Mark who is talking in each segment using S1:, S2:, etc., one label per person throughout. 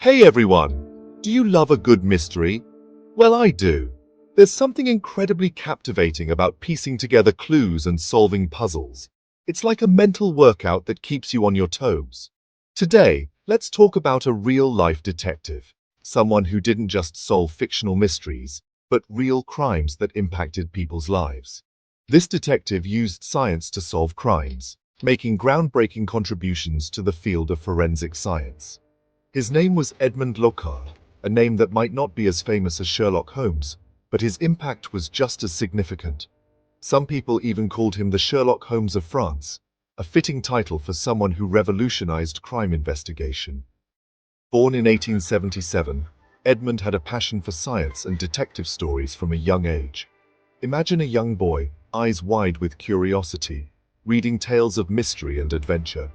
S1: Hey everyone! Do you love a good mystery? Well, I do. There's something incredibly captivating about piecing together clues and solving puzzles. It's like a mental workout that keeps you on your toes. Today, let's talk about a real-life detective. Someone who didn't just solve fictional mysteries, but real crimes that impacted people's lives. This detective used science to solve crimes, making groundbreaking contributions to the field of forensic science. His name was Edmond Locard, a name that might not be as famous as Sherlock Holmes, but his impact was just as significant. Some people even called him the Sherlock Holmes of France, a fitting title for someone who revolutionized crime investigation. Born in 1877, Edmond had a passion for science and detective stories from a young age. Imagine a young boy, eyes wide with curiosity, reading tales of mystery and adventure.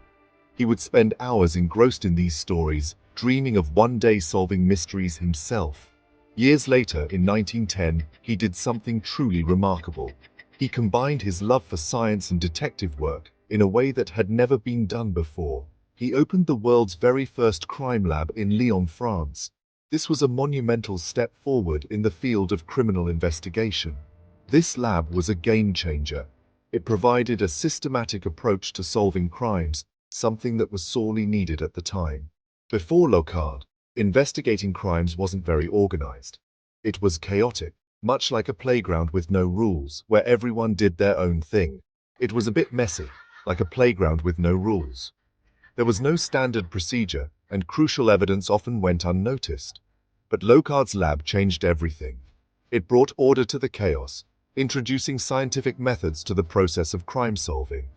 S1: He would spend hours engrossed in these stories, dreaming of one day solving mysteries himself. Years later, in 1910, he did something truly remarkable. He combined his love for science and detective work in a way that had never been done before. He opened the world's very first crime lab in Lyon, France. This was a monumental step forward in the field of criminal investigation. This lab was a game changer. It provided a systematic approach to solving crimes, something that was sorely needed at the time. Before Locard, investigating crimes wasn't very organized. It was chaotic, much like a playground with no rules, where everyone did their own thing. It was a bit messy, like a playground with no rules. There was no standard procedure, and crucial evidence often went unnoticed. But Locard's lab changed everything. It brought order to the chaos, introducing scientific methods to the process of crime solving.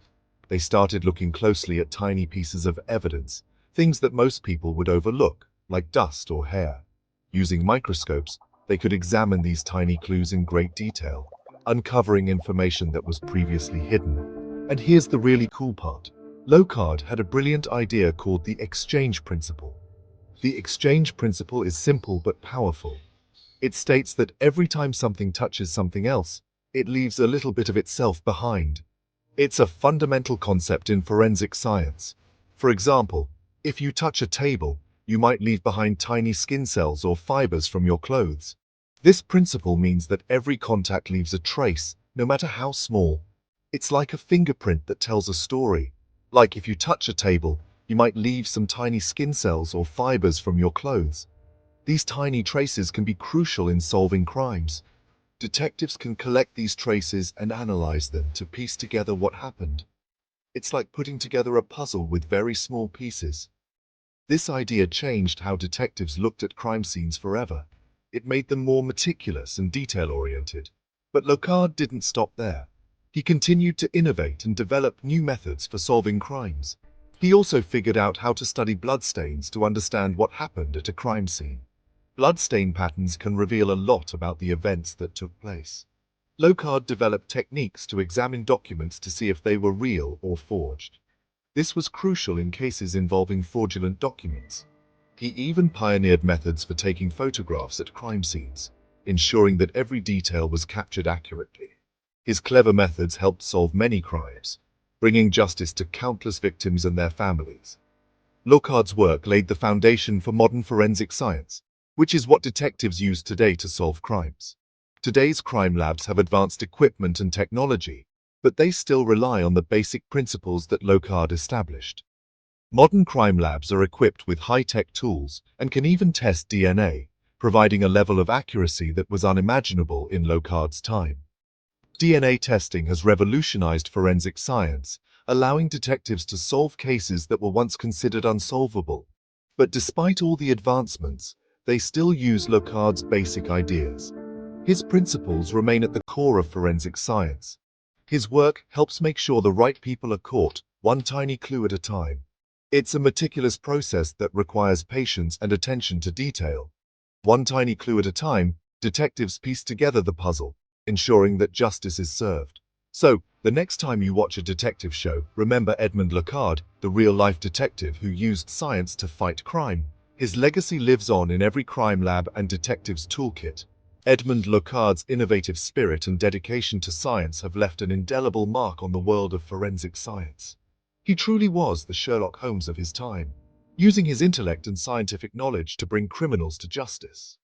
S1: They started looking closely at tiny pieces of evidence, things that most people would overlook, like dust or hair. Using microscopes, they could examine these tiny clues in great detail, uncovering information that was previously hidden. And here's the really cool part. Locard had a brilliant idea called the exchange principle. The exchange principle is simple but powerful. It states that every time something touches something else, it leaves a little bit of itself behind. It's a fundamental concept in forensic science. For example, if you touch a table, you might leave behind tiny skin cells or fibers from your clothes. This principle means that every contact leaves a trace, no matter how small. It's like a fingerprint that tells a story. Like if you touch a table, you might leave some tiny skin cells or fibers from your clothes. These tiny traces can be crucial in solving crimes. Detectives can collect these traces and analyze them to piece together what happened. It's like putting together a puzzle with very small pieces. This idea changed how detectives looked at crime scenes forever. It made them more meticulous and detail-oriented. But Locard didn't stop there. He continued to innovate and develop new methods for solving crimes. He also figured out how to study bloodstains to understand what happened at a crime scene. Bloodstain patterns can reveal a lot about the events that took place. Locard developed techniques to examine documents to see if they were real or forged. This was crucial in cases involving fraudulent documents. He even pioneered methods for taking photographs at crime scenes, ensuring that every detail was captured accurately. His clever methods helped solve many crimes, bringing justice to countless victims and their families. Locard's work laid the foundation for modern forensic science, which is what detectives use today to solve crimes. Today's crime labs have advanced equipment and technology, but they still rely on the basic principles that Locard established. Modern crime labs are equipped with high-tech tools and can even test DNA, providing a level of accuracy that was unimaginable in Locard's time. DNA testing has revolutionized forensic science, allowing detectives to solve cases that were once considered unsolvable. But despite all the advancements, they still use Locard's basic ideas. His principles remain at the core of forensic science. His work helps make sure the right people are caught, one tiny clue at a time. It's a meticulous process that requires patience and attention to detail. One tiny clue at a time, detectives piece together the puzzle, ensuring that justice is served. So, the next time you watch a detective show, remember Edmond Locard, the real-life detective who used science to fight crime. His legacy lives on in every crime lab and detective's toolkit. Edmond Locard's innovative spirit and dedication to science have left an indelible mark on the world of forensic science. He truly was the Sherlock Holmes of his time. using his intellect and scientific knowledge to bring criminals to justice.